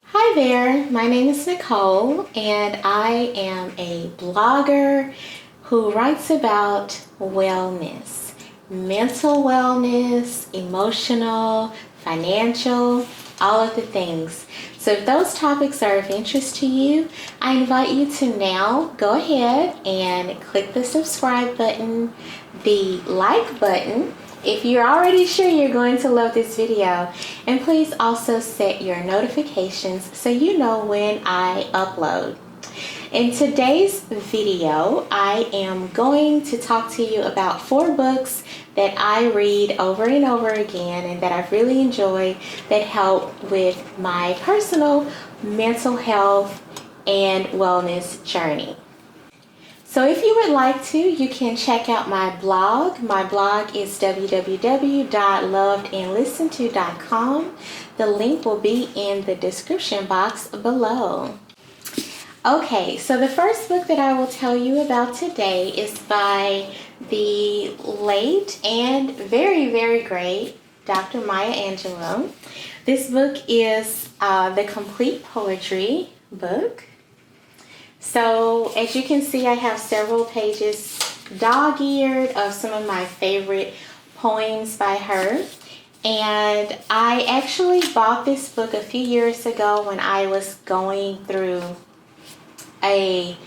Hi there, my name is Nicole, and I am a blogger who writes about wellness, mental wellness, emotional, financial, all of the things. So if those topics are of interest to you, I invite you to now go ahead and click the subscribe button, the like button, if you're already sure you're going to love this video, and please also set your notifications so you know when I upload. In today's video, I am going to talk to you about 4 books that I read over and over again and that I've really enjoyed that help with my personal mental health and wellness journey. So if you would like to, you can check out my blog. My blog is www.lovedandlistenedto.com. The link will be in the description box below. Okay, so the first book that I will tell you about today is by the late and very, very great Dr. Maya Angelou. This book is the Complete Poetry book. So as you can see, I have several pages dog-eared of some of my favorite poems by her. And I actually bought this book a few years ago when I was going through a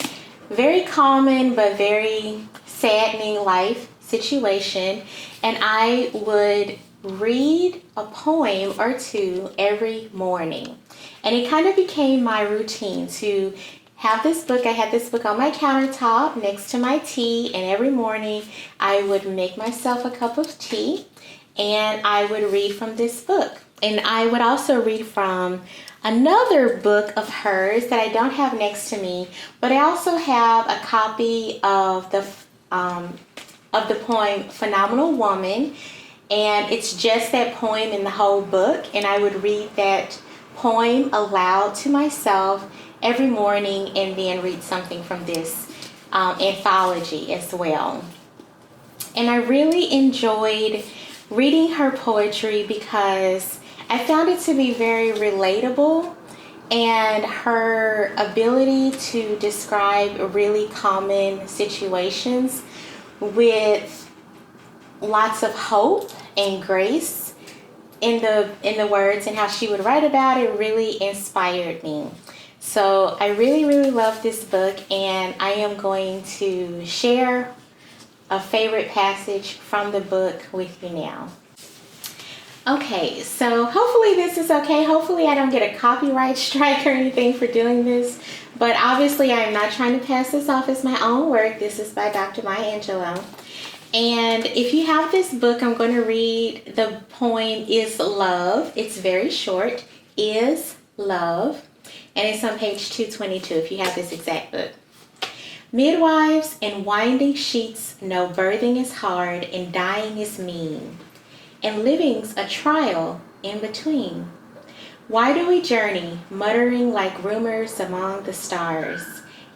very common but very saddening life situation. And I would read a poem or two every morning. And it kind of became my routine to have this book. I had this book on my countertop next to my tea, and every morning I would make myself a cup of tea and I would read from this book. And I would also read from another book of hers that I don't have next to me, but I also have a copy of the poem Phenomenal Woman, and it's just that poem in the whole book, and I would read that poem aloud to myself every morning and then read something from this anthology as well. And I really enjoyed reading her poetry because I found it to be very relatable, and her ability to describe really common situations with lots of hope and grace in the words and how she would write about it really inspired me. So I really, really love this book, and I am going to share a favorite passage from the book with you now. Okay, so hopefully this is okay. Hopefully I don't get a copyright strike or anything for doing this, but obviously I am not trying to pass this off as my own work. This is by Dr. Maya Angelou. And if you have this book, I'm going to read the poem Is Love. It's very short. Is Love. And it's on page 222 if you have this exact book. Midwives and winding sheets know birthing is hard and dying is mean, and living's a trial in between. Why do we journey, muttering like rumors among the stars?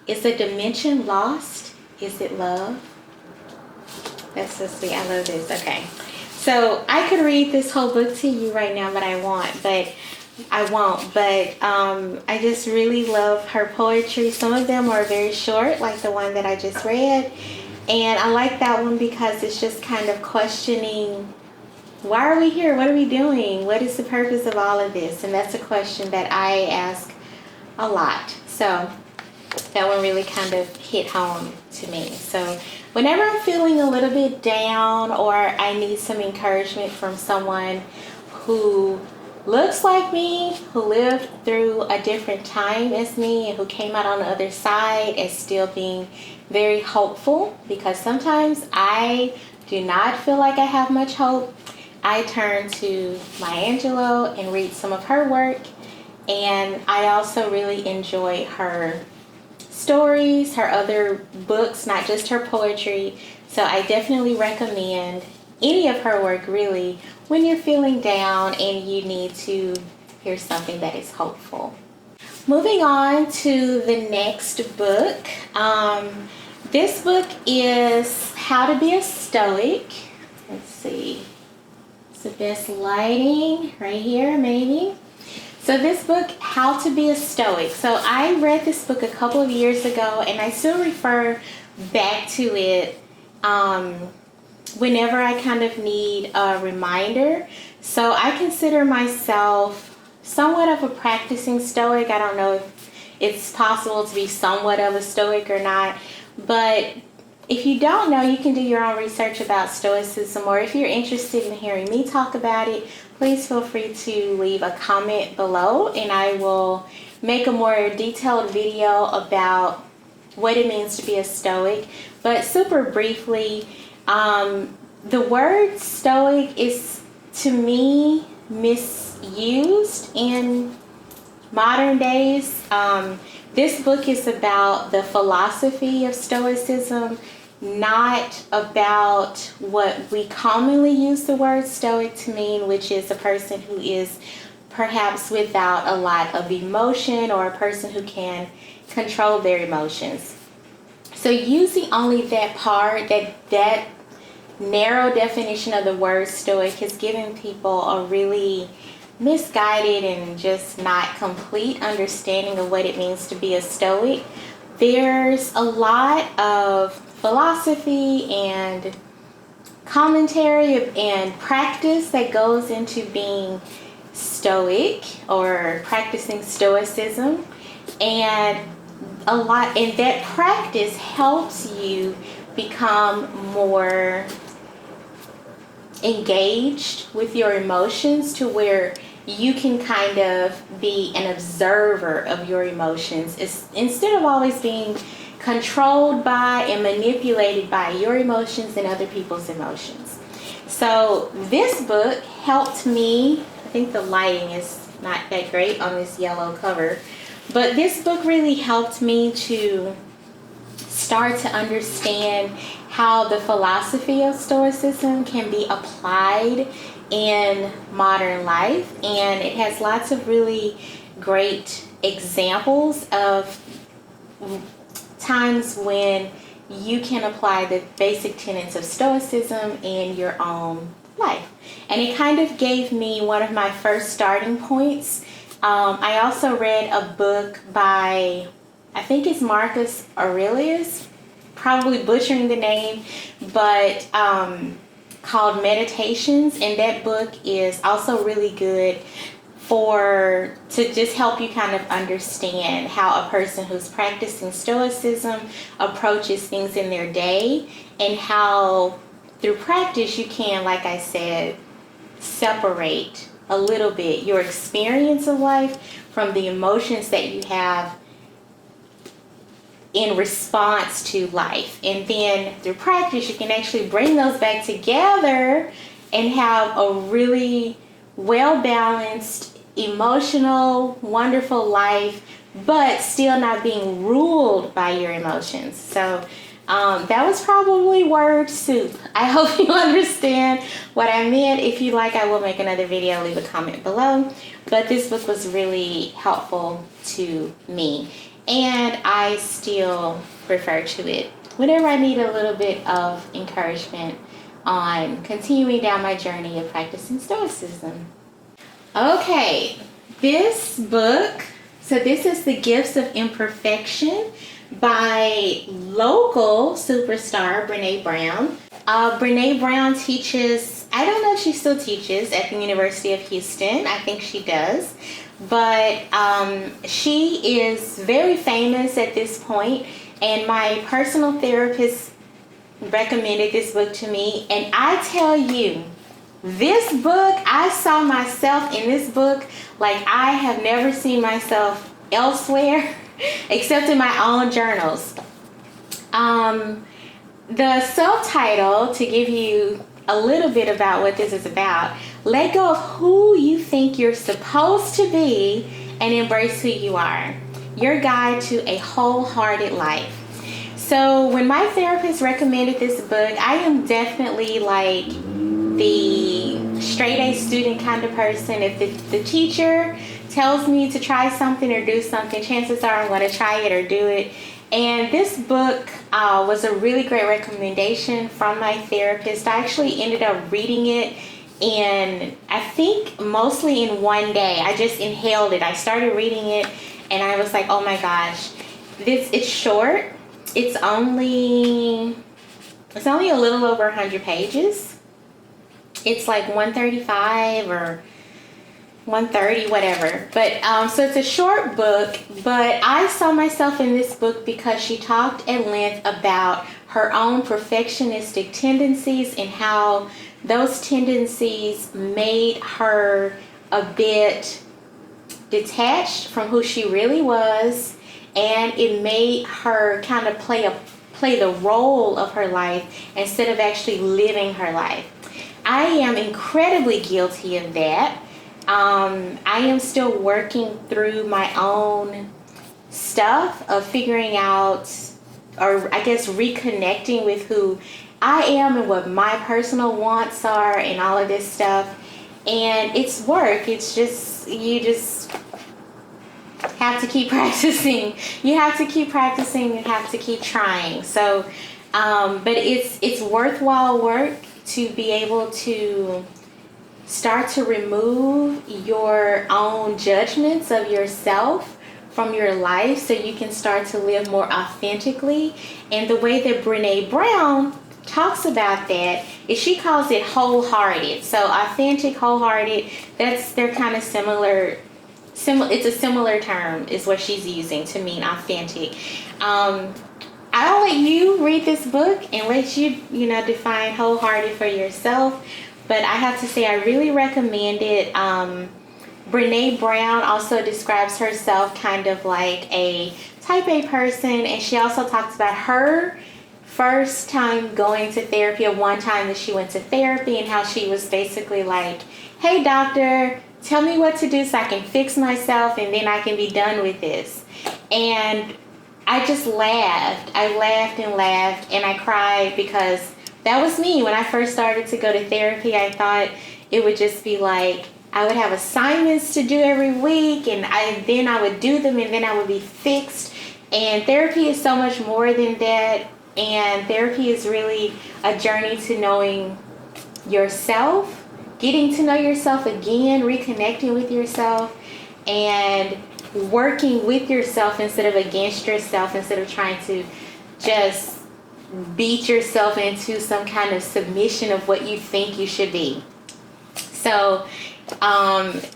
Is a dimension lost? Is it love? That's so sweet. I love this. Okay. So I could read this whole book to you right now, but I won't. But I just really love her poetry. Some of them are very short, like the one that I just read. And I like that one because it's just kind of questioning, why are we here? What are we doing? What is the purpose of all of this? And that's a question that I ask a lot. So that one really kind of hit home to me. So whenever I'm feeling a little bit down or I need some encouragement from someone who looks like me, who lived through a different time as me, and who came out on the other side as still being very hopeful, because sometimes I do not feel like I have much hope, I turn to Maya Angelou and read some of her work. And I also really enjoy her stories, her other books, not just her poetry. So I definitely recommend any of her work, really, when you're feeling down and you need to hear something that is hopeful. Moving on to the next book. This book is How to Be a Stoic. Let's see. It's the best lighting right here, maybe. So this book, How to Be a Stoic. So I read this book a couple of years ago, and I still refer back to it whenever I kind of need a reminder. So I consider myself somewhat of a practicing Stoic. I don't know if it's possible to be somewhat of a Stoic or not, but if you don't know, you can do your own research about Stoicism, or if you're interested in hearing me talk about it, please feel free to leave a comment below, and I will make a more detailed video about what it means to be a Stoic. But super briefly, the word Stoic is, to me, misused in modern days. This book is about the philosophy of Stoicism, not about what we commonly use the word Stoic to mean, which is a person who is perhaps without a lot of emotion, or a person who can control their emotions. So using only that part, that narrow definition of the word Stoic, has given people a really misguided and just not complete understanding of what it means to be a Stoic. There's a lot of philosophy and commentary and practice that goes into being Stoic or practicing Stoicism, and that practice helps you become more engaged with your emotions, to where you can kind of be an observer of your emotions instead of always being controlled by and manipulated by your emotions and other people's emotions. So this book helped me. I think the lighting is not that great on this yellow cover, but this book really helped me to start to understand how the philosophy of Stoicism can be applied in modern life. And it has lots of really great examples of times when you can apply the basic tenets of Stoicism in your own life. And it kind of gave me one of my first starting points. I also read a book by, I think it's Marcus Aurelius, probably butchering the name, but called Meditations, and that book is also really good to just help you kind of understand how a person who's practicing Stoicism approaches things in their day, and how through practice you can, like I said, separate a little bit your experience of life from the emotions that you have in response to life. And then through practice you can actually bring those back together and have a really well-balanced, emotional, wonderful life, but still not being ruled by your emotions. So that was probably word soup. I hope you understand what I meant. If you like, I will make another video. Leave a comment below. But this book was really helpful to me, and I still refer to it whenever I need a little bit of encouragement on continuing down my journey of practicing Stoicism. Okay, this book, so this is The Gifts of Imperfection by local superstar Brene Brown. Brene Brown teaches, I don't know if she still teaches at the University of Houston. I think she does. But she is very famous at this point, and my personal therapist recommended this book to me. And I tell you, this book, I saw myself in this book like I have never seen myself elsewhere except in my own journals. The subtitle, to give you a little bit about what this is about: let go of who you think you're supposed to be and embrace who you are. Your guide to a wholehearted life. So when my therapist recommended this book, I am definitely like the straight A student kind of person. If the teacher tells me to try something or do something, chances are I'm going to try it or do it. And this book was a really great recommendation from my therapist. I actually ended up reading it in, I think, mostly in one day. I just inhaled it. I started reading it, and I was like, oh my gosh. It's short. It's only a little over 100 pages. It's like 135 or 130, whatever. But so it's a short book, but I saw myself in this book because she talked at length about her own perfectionistic tendencies and how those tendencies made her a bit detached from who she really was, and it made her kind of play the role of her life instead of actually living her life. I am incredibly guilty of that. I am still working through my own stuff of figuring out, or I guess reconnecting with who I am and what my personal wants are and all of this stuff. And it's work. It's just, you just have to keep practicing. You have to keep practicing and have to keep trying. So, but it's worthwhile work to be able to start to remove your own judgments of yourself from your life so you can start to live more authentically. And the way that Brene Brown talks about that is she calls it wholehearted. So authentic, wholehearted, they're kind of similar. It's a similar term is what she's using to mean authentic. I'll let you read this book and let you define wholehearted for yourself. But I have to say I really recommend it. Brene Brown also describes herself kind of like a type A person, and she also talks about her first time going to therapy, or one time that she went to therapy, and how she was basically like, hey doctor, tell me what to do so I can fix myself and then I can be done with this. And I just laughed. I laughed and laughed and I cried because that was me. When I first started to go to therapy, I thought it would just be like, I would have assignments to do every week, and then I would do them, and then I would be fixed. And therapy is so much more than that. And therapy is really a journey to knowing yourself, getting to know yourself again, reconnecting with yourself, and working with yourself instead of against yourself, instead of trying to just beat yourself into some kind of submission of what you think you should be. So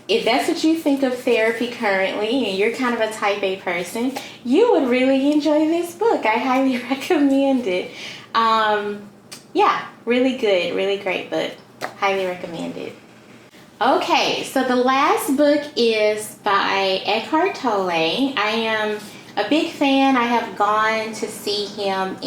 if that's what you think of therapy currently and you're kind of a type A person, you would really enjoy this book. I highly recommend it. Yeah, really good, really great book. Highly recommend it. Okay, so the last book is by Eckhart Tolle. I am a big fan. I have gone to see him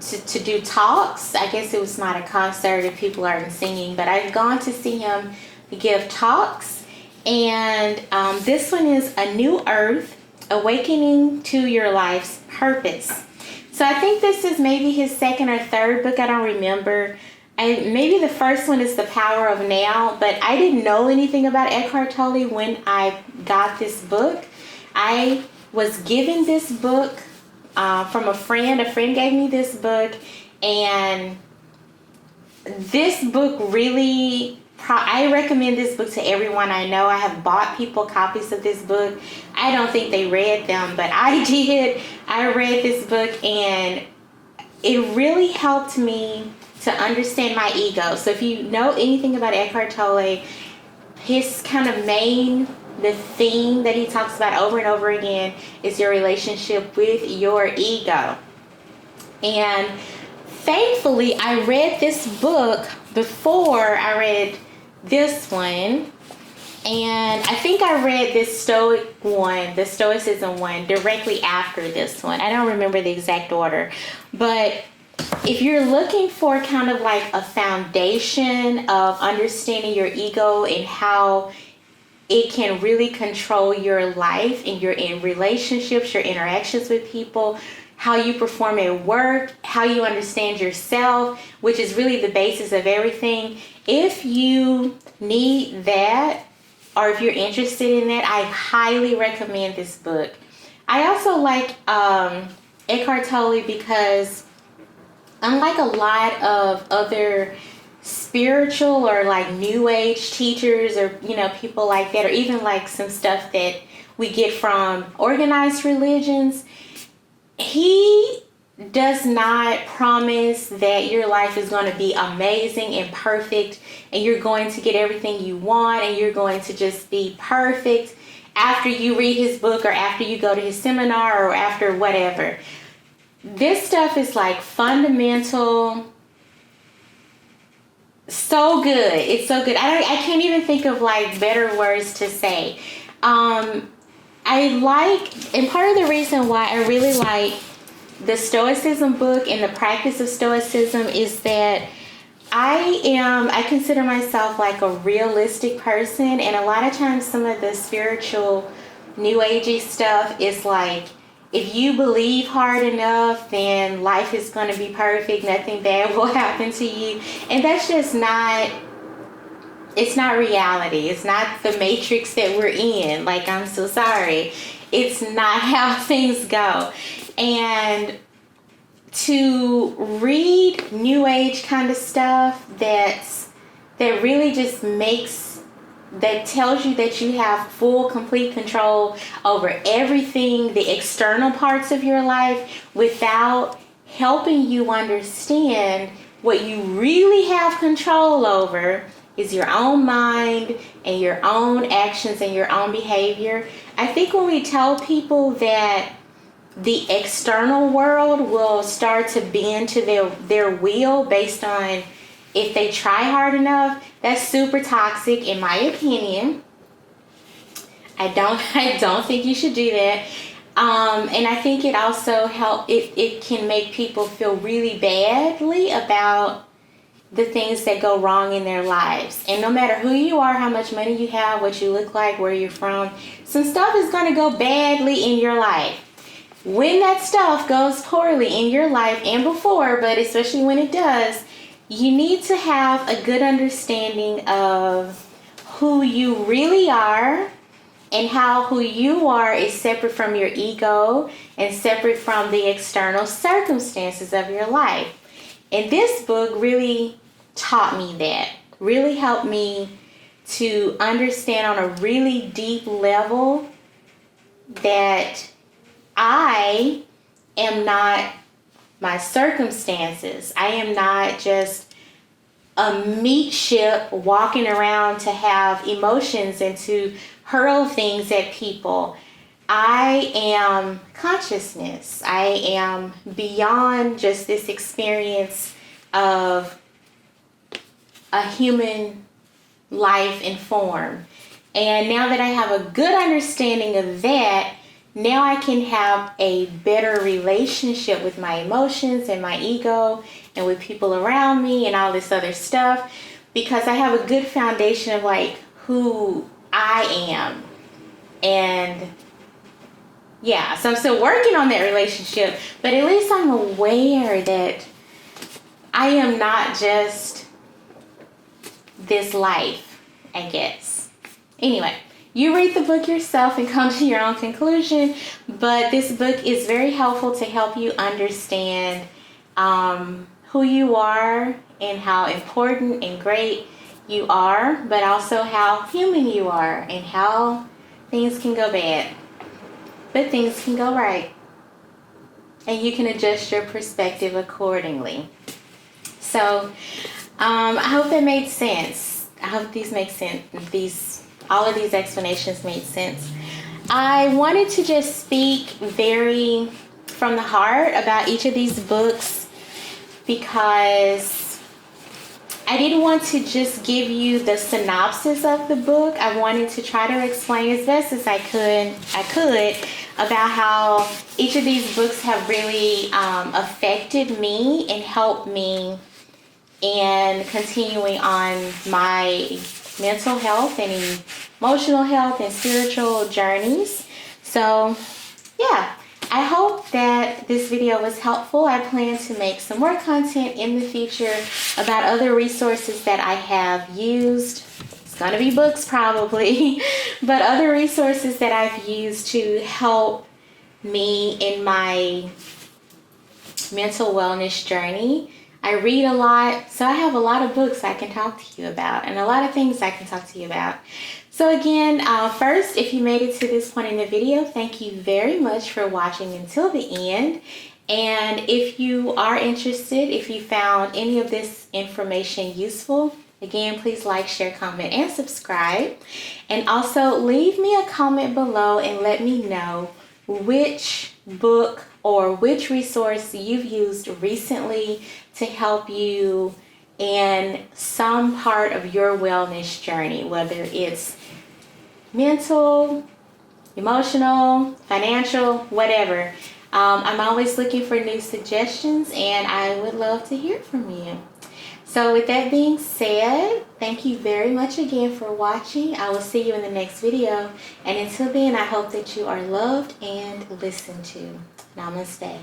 to do talks. I guess it was not a concert if people aren't singing, but I've gone to see him give talks. And this one is A New Earth, Awakening to Your Life's Purpose. So I think this is maybe his second or third book. I don't remember. Maybe the first one is The Power of Now, but I didn't know anything about Eckhart Tolle when I got this book. I was given this book from a friend. A friend gave me this book, and this book really, I recommend this book to everyone I know. I have bought people copies of this book. I don't think they read them, but I did. I read this book, and it really helped me to understand my ego. So if you know anything about Eckhart Tolle, his kind of the theme that he talks about over and over again is your relationship with your ego. And thankfully, I read this book before I read this one. And I think I read this Stoic one, the Stoicism one, directly after this one. I don't remember the exact order. But if you're looking for kind of like a foundation of understanding your ego and how it can really control your life and your relationships, your interactions with people, how you perform at work, how you understand yourself, which is really the basis of everything. If you need that, or if you're interested in that, I highly recommend this book. I also like Eckhart Tolle because unlike a lot of other spiritual or like new age teachers or people like that, or even like some stuff that we get from organized religions, he does not promise that your life is going to be amazing and perfect and you're going to get everything you want and you're going to just be perfect after you read his book or after you go to his seminar or after whatever. This stuff is like fundamental. So good. It's so good. I can't even think of like better words to say. I like, and part of the reason why I really like the Stoicism book and the practice of Stoicism is that I consider myself like a realistic person, and a lot of times some of the spiritual new agey stuff is like, if you believe hard enough, then life is going to be perfect, nothing bad will happen to you. And that's just not, it's not reality. It's not the matrix that we're in. Like, I'm so sorry. It's not how things go. And to read new age kind of stuff that really just that tells you that you have full, complete control over everything, the external parts of your life, without helping you understand what you really have control over is your own mind and your own actions and your own behavior. I think when we tell people that the external world will start to bend to their will based on if they try hard enough, that's super toxic in my opinion. I don't think you should do that. And I think it also it can make people feel really badly about the things that go wrong in their lives. And no matter who you are, how much money you have, what you look like, where you're from, some stuff is going to go badly in your life. When that stuff goes poorly in your life and before, but especially when it does, you need to have a good understanding of who you really are and how who you are is separate from your ego and separate from the external circumstances of your life. And this book really taught me that, really helped me to understand on a really deep level that I am not my circumstances. I am not just a meat ship walking around to have emotions and to hurl things at people. I am consciousness. I am beyond just this experience of a human life and form. And now that I have a good understanding of that, now I can have a better relationship with my emotions and my ego and with people around me and all this other stuff, because I have a good foundation of like who I am. And yeah, so I'm still working on that relationship, but at least I'm aware that I am not just this life, I guess. Anyway, you read the book yourself and come to your own conclusion, but this book is very helpful to help you understand who you are and how important and great you are, but also how human you are and how things can go bad, but things can go right. And you can adjust your perspective accordingly. So I hope that made sense. I hope these make sense. All of these explanations made sense. I wanted to just speak very from the heart about each of these books because I didn't want to just give you the synopsis of the book. I wanted to try to explain as best as I could about how each of these books have really affected me and helped me in continuing on my mental health and emotional health and spiritual journeys. So yeah, I hope that this video was helpful. I plan to make some more content in the future about other resources that I have used. It's going to be books probably, but other resources that I've used to help me in my mental wellness journey. I read a lot, so I have a lot of books I can talk to you about and a lot of things I can talk to you about. So again, first, if you made it to this point in the video, thank you very much for watching until the end. And if you are interested, if you found any of this information useful, again, please like, share, comment, and subscribe. And also leave me a comment below and let me know which book or which resource you've used recently to help you in some part of your wellness journey, whether it's mental, emotional, financial, whatever. I'm always looking for new suggestions and I would love to hear from you. So with that being said, thank you very much again for watching. I will see you in the next video. And until then, I hope that you are loved and listened to. Namaste.